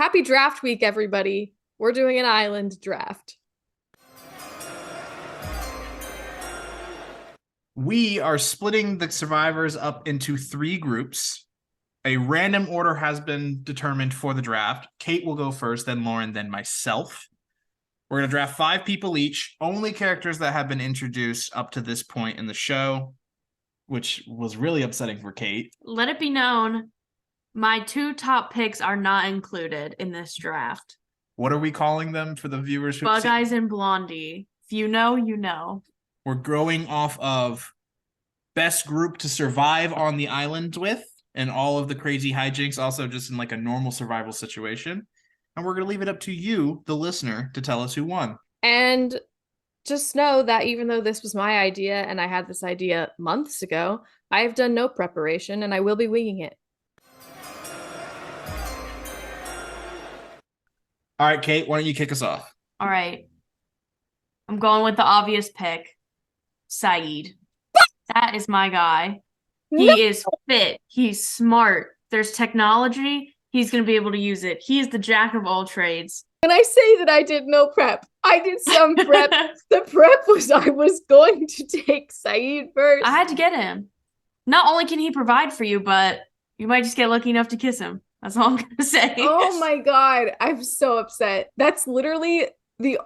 Happy draft week, everybody. We're doing an island draft. We are splitting the survivors up into 3 groups. A random order has been determined for the draft. Kate will go first, then Lauren, then myself. We're going to draft 5 people each, only characters that have been introduced up to this point in the show, which was really upsetting for Kate. Let it be known, my 2 top picks are not included in this draft. What are we calling them for the viewers? Bug Eyes and Blondie. If you know, you know. We're going off of best group to survive on the island with, and all of the crazy hijinks, also just in like a normal survival situation. And we're going to leave it up to you, the listener, to tell us who won. And just know that even though this was my idea and I had this idea months ago, I have done no preparation and I will be winging it. All right, Kate, why don't you kick us off? All right. I'm going with the obvious pick, Saeed. That is my guy. He is fit. He's smart. There's technology. He's going to be able to use it. He is the jack of all trades. When I say that I did no prep, I did some prep. The prep was I was going to take Saeed first. I had to get him. Not only can he provide for you, but you might just get lucky enough to kiss him. That's all I'm going to say. Oh my god, I'm so upset. That's literally the...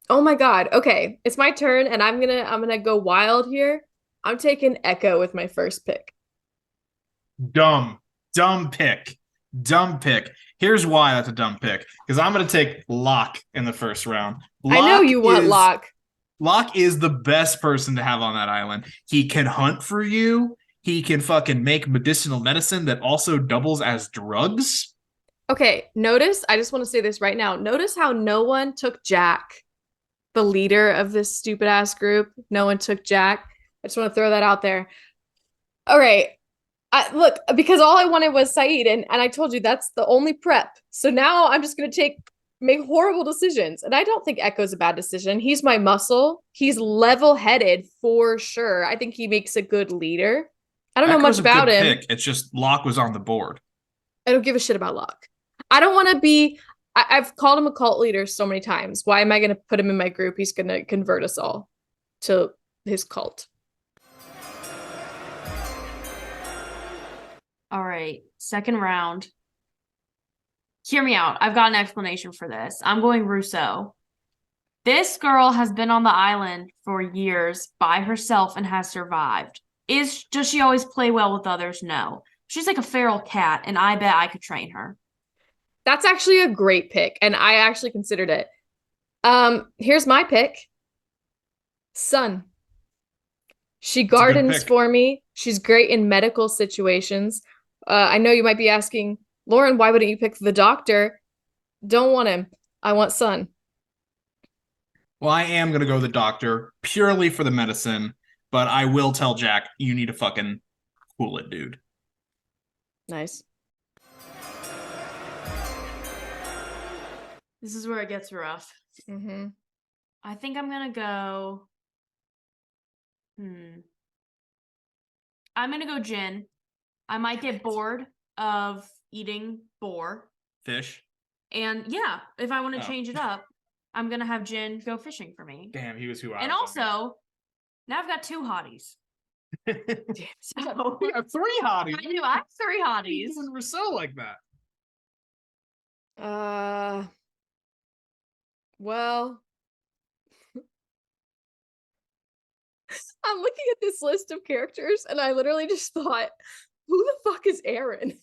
Oh my god. Okay, it's my turn and I'm gonna go wild here. I'm taking Echo with my first pick. Dumb pick. Here's why that's a dumb pick. Because I'm going to take Locke in the first round. I know you want Locke. Locke is the best person to have on that island. He can hunt for you. He can fucking make medicinal medicine that also doubles as drugs. Okay, notice, I just want to say this right now. Notice how no one took Jack, the leader of this stupid ass group. No one took Jack. I just want to throw that out there. All right. Look, because all I wanted was Saeed, and I told you that's the only prep. So now I'm just going to make horrible decisions. And I don't think Echo's a bad decision. He's my muscle. He's level-headed for sure. I think he makes a good leader. I don't know much about him. Pick. It's just Locke was on the board. I don't give a shit about Locke. I don't want to be... I've called him a cult leader so many times. Why am I going to put him in my group? He's going to convert us all to his cult. All right, second round. Hear me out. I've got an explanation for this. I'm going Rousseau. This girl has been on the island for years by herself and has survived. Does she always play well with others? No. She's like a feral cat, and I bet I could train her. That's actually a great pick, and I actually considered it. Here's my pick. Sun. She gardens for me. She's great in medical situations. I know you might be asking, Lauren, why wouldn't you pick the doctor? Don't want him. I want Sun. Well, I am going to go the doctor purely for the medicine, but I will tell Jack, you need to fucking cool it, dude. Nice. This is where it gets rough. Mm-hmm. I think I'm going to go... I'm going to go Jin. I might get bored of eating boar. Fish. And yeah, if I want to change it up, I'm going to have Jin go fishing for me. Damn, he was who I was. And also, now I've got 2 hotties. So we have 3 hotties. I do. I have 3 hotties. Even Rousseau like that. Well, I'm looking at this list of characters and I literally just thought, who the fuck is Aaron?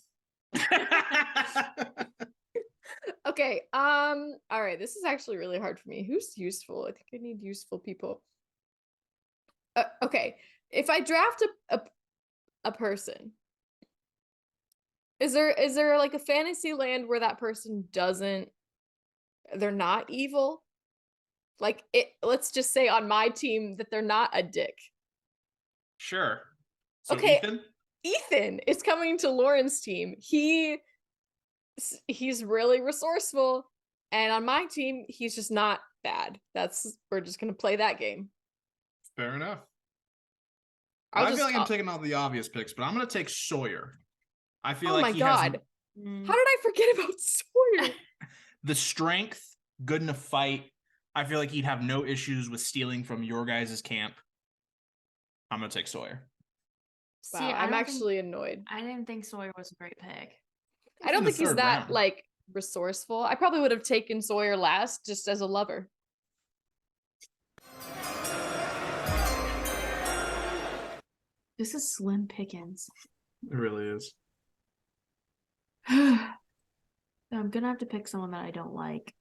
Okay, all right, this is actually really hard for me. Who's useful? I think I need useful people. Okay, if I draft a person, is there like a fantasy land where that person they're not evil? Like, let's just say on my team that they're not a dick. Sure. So okay, Ethan is coming to Lauren's team. He's really resourceful, and on my team, he's just not bad. We're just gonna play that game. Fair enough. I feel like I'm taking all the obvious picks, but I'm gonna take Sawyer. I feel like he has How did I forget about Sawyer? The strength, good in a fight. I feel like he'd have no issues with stealing from your guys' camp. I'm gonna take Sawyer. See, Wow, I'm actually annoyed. I didn't think Sawyer was a great pick. I don't in the think he's third that round. like resourceful. I probably would have taken Sawyer last just as a lover. This is slim pickings. It really is. I'm gonna have to pick someone that I don't like.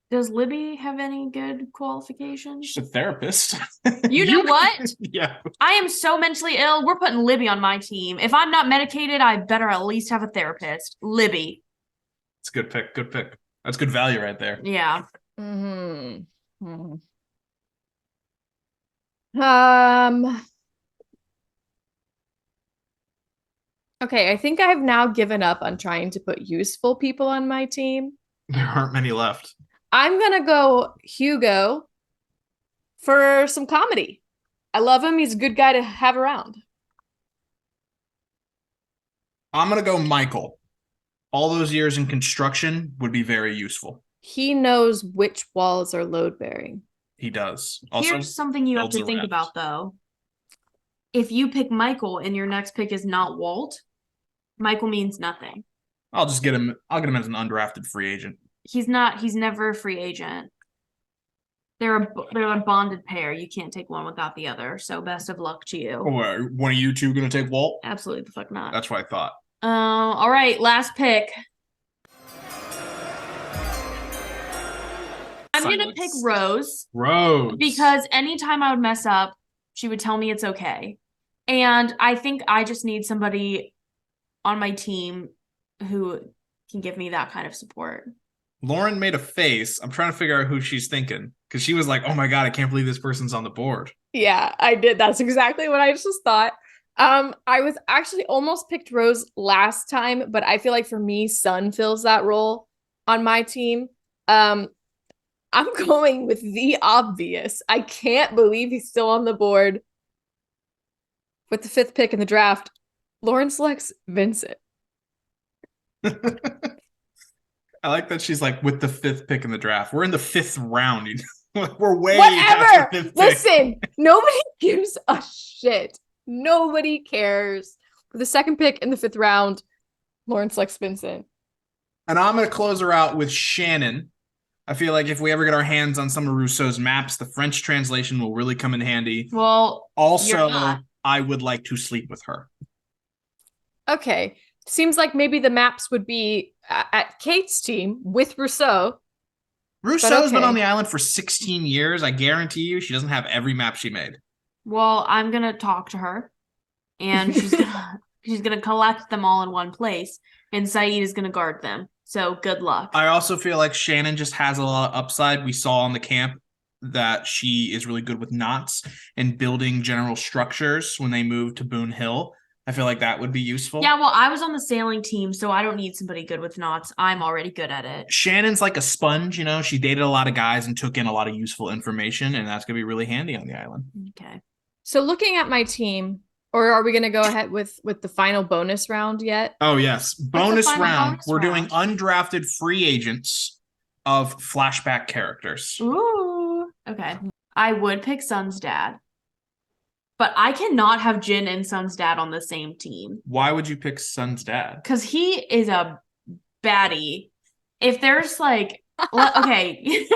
Does Libby have any good qualifications? She's a therapist. You know what? Yeah. I am so mentally ill. We're putting Libby on my team. If I'm not medicated, I better at least have a therapist. Libby. It's a good pick. Good pick. That's good value right there. Yeah. Mm-hmm. Okay, I think I've now given up on trying to put useful people on my team. There aren't many left. I'm gonna go Hugo for some comedy. I love him. He's a good guy to have around. I'm gonna go Michael. All those years in construction would be very useful. He knows which walls are load bearing. He does. Also, Here's something you have builds to think around. about, though. If you pick Michael and your next pick is not Walt, Michael means nothing. I'll just get him. I'll get him as an undrafted free agent. He's never a free agent. They're a bonded pair. You can't take one without the other. So best of luck to you. Oh, one of you two gonna take Walt? Absolutely the fuck not. That's what I thought. All right, last pick. I'm gonna pick Rose Rose. because anytime I would mess up, she would tell me it's okay. And I think I just need somebody on my team who can give me that kind of support. Lauren made a face. I'm trying to figure out who she's thinking because she was like, "Oh my god, I can't believe this person's on the board." Yeah, I did. That's exactly what I just thought. I was actually almost picked Rose last time, but I feel like for me, Sun fills that role on my team. I'm going with the obvious. I can't believe he's still on the board. With the 5th pick in the draft, Lauren selects Vincent. I like that she's like with the 5th pick in the draft. We're in the 5th round. We're way Whatever. past the 5th pick. Listen, nobody gives a shit. Nobody cares. For the 2nd pick in the 5th round, Lauren selects Vincent. And I'm going to close her out with Shannon. I feel like if we ever get our hands on some of Rousseau's maps, the French translation will really come in handy. Well, you're Also, not. I would like to sleep with her. Okay. Seems like maybe the maps would be at Kate's team with Rousseau. Rousseau's been okay. on the island for 16 years. I guarantee you she doesn't have every map she made. Well, I'm gonna talk to her, and she's gonna collect them all in one place, and Saeed is gonna guard them. So good luck. I also feel like Shannon just has a lot of upside. We saw on the camp that she is really good with knots and building general structures when they move to Boone Hill. I feel like that would be useful. Yeah, well, I was on the sailing team, so I don't need somebody good with knots. I'm already good at it. Shannon's like a sponge, you know. She dated a lot of guys and took in a lot of useful information, and that's gonna be really handy on the island. Okay. So looking at my team, or are we going to go ahead with the final bonus round yet? Oh yes, bonus final round. bonus We're doing round? undrafted free agents of flashback characters. Ooh. Okay. I would pick Sun's dad, but I cannot have Jin and Sun's dad on the same team Why would you pick Sun's dad? because he is a baddie. If there's like, okay.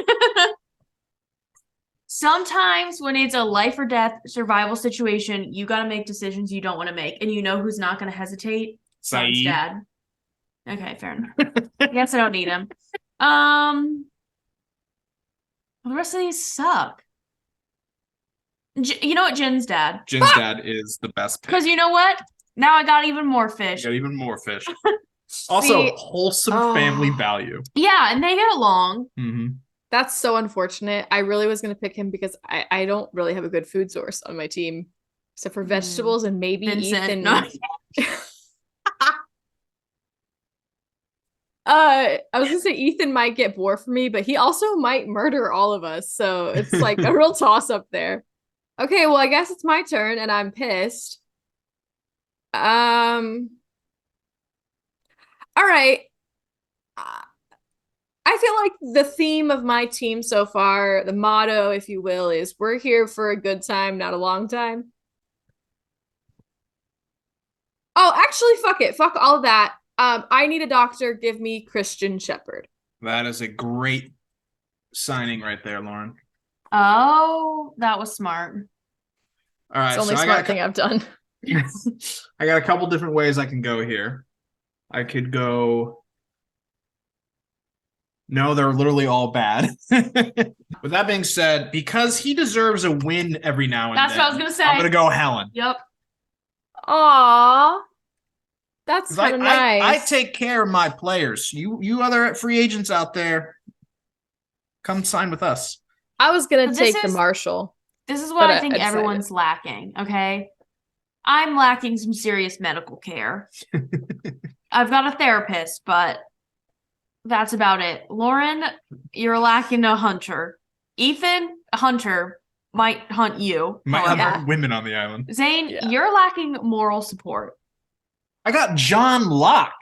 Sometimes when it's a life or death survival situation, you got to make decisions you don't want to make. And you know who's not going to hesitate? Sun's Saeed. dad. Okay, fair enough. I guess I don't need him. Well, the rest of these suck. You know what? Jin's dad. Jin's dad is the best pick. Because you know what? Now I got even more You fish. got even more fish. Also, See- wholesome family value. Yeah, and they get along. Mm-hmm. That's so unfortunate. I really was going to pick him because I don't really have a good food source on my team, except for vegetables and maybe Vincent. Ethan. No. I was gonna say Ethan might get bored for me, but he also might murder all of us. So it's like a real toss up there. Okay, well, I guess it's my turn and I'm pissed. All All right. I feel like the theme of my team so far, the motto, if you will, is we're here for a good time, not a long time. Oh, actually, fuck it. Fuck all of that. I need a doctor. Give me Christian Shepherd. That is a great signing right there, Lauren. Oh, that was smart. All right, It's the only so smart thing I've done. I got a couple different ways I can go here. I could go. No, they're literally all bad. With that being said, because he deserves a win every now and That's then, what I was gonna say. I'm gonna go Helen. Yep. Aw. That's 'Cause kind of I nice. take care of my players. You other free agents out there, come sign with us. I was gonna But take this the is- Marshall. This is what But I I think decided. everyone's lacking, okay? I'm lacking some serious medical care. I've got a therapist, but that's about it. Lauren, you're lacking a hunter. Ethan, a hunter, might hunt you. Might however. have women on the island. Zane, Yeah. you're lacking moral support. I got John Locke.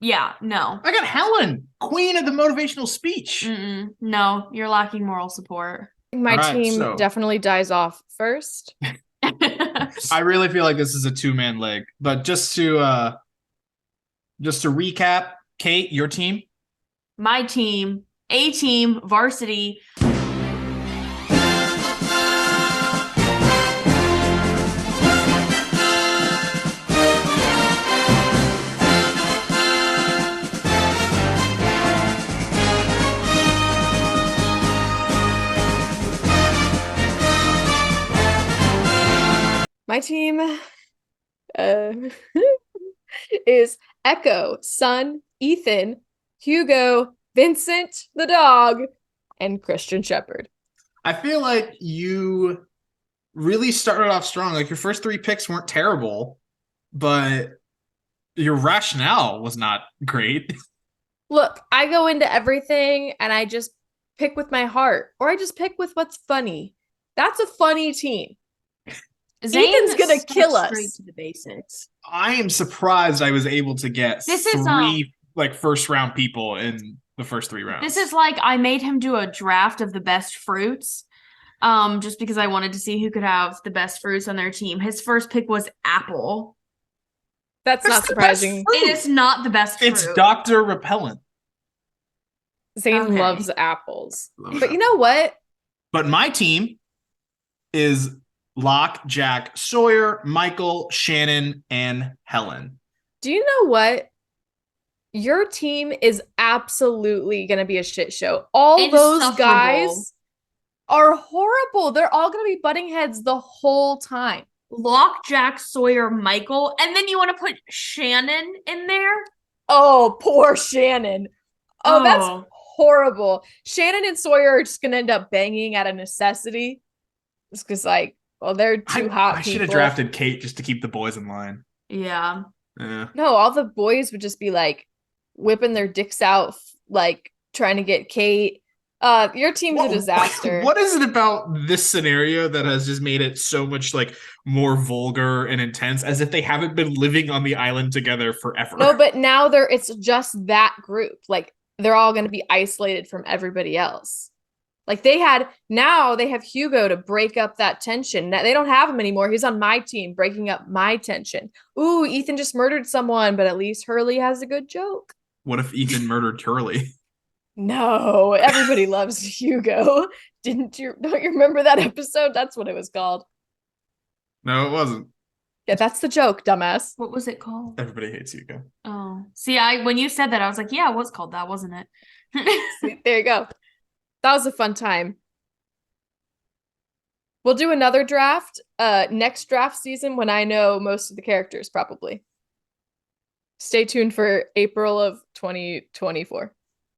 Yeah, no. I got Helen, queen of the motivational speech. No, you're lacking moral support. My All right, team so- definitely dies off first. I really feel like this is a two-man leg. But just to recap, Kate, your team. My team, A team, varsity. My team is Echo, Sun, Ethan, Hugo, Vincent the dog, and Christian Shepherd. I feel like you really started off strong. Like your first three picks weren't terrible, but your rationale was not great. Look, I go into everything and I just pick with my heart, or I just pick with what's funny. That's a funny team. Zane Ethan's gonna stuck kill us. Straight to the basics. I am surprised I was able to get This is, three like first round people in the first 3 rounds. This is like I made him do a draft of the best fruits. Just because I wanted to see who could have the best fruits on their team. His first pick was apple. That's not the best surprising. fruit. It is not the best fruit. It's Dr. Repellent. Zane Okay. loves apples. But you know what? But my team is Locke, Jack, Sawyer, Michael, Shannon, and Helen. Do you know what? Your team is absolutely going to be a shit show. All those Insufferable. guys are horrible. They're all going to be butting heads the whole time. Locke, Jack, Sawyer, Michael, and then you want to put Shannon in there? Oh, poor Shannon. Oh, that's horrible. Shannon and Sawyer are just going to end up banging out of necessity. Just because, like, well, they're too hot I should people. have drafted Kate just to keep the boys in line. Yeah. Yeah. No, all the boys would just be, like, whipping their dicks out, like, trying to get Kate. Your team's a disaster. What is it about this scenario that has just made it so much like more vulgar and intense, as if they haven't been living on the island together forever? No, but now it's just that group. Like they're all going to be isolated from everybody else. Like now they have Hugo to break up that tension. They don't have him anymore. He's on my team, breaking up my tension. Ooh, Ethan just murdered someone, but at least Hurley has a good joke. What if Ethan murdered Turley? No, everybody loves Hugo. Don't you remember that episode? That's what it was called. No, it wasn't. Yeah, that's the joke, dumbass. What was it called? Everybody hates Hugo. Oh. See, when you said that, I was like, yeah, it was called that, wasn't it? See, there you go. That was a fun time. We'll do another draft next draft season when I know most of the characters, probably. Stay tuned for April of 2024.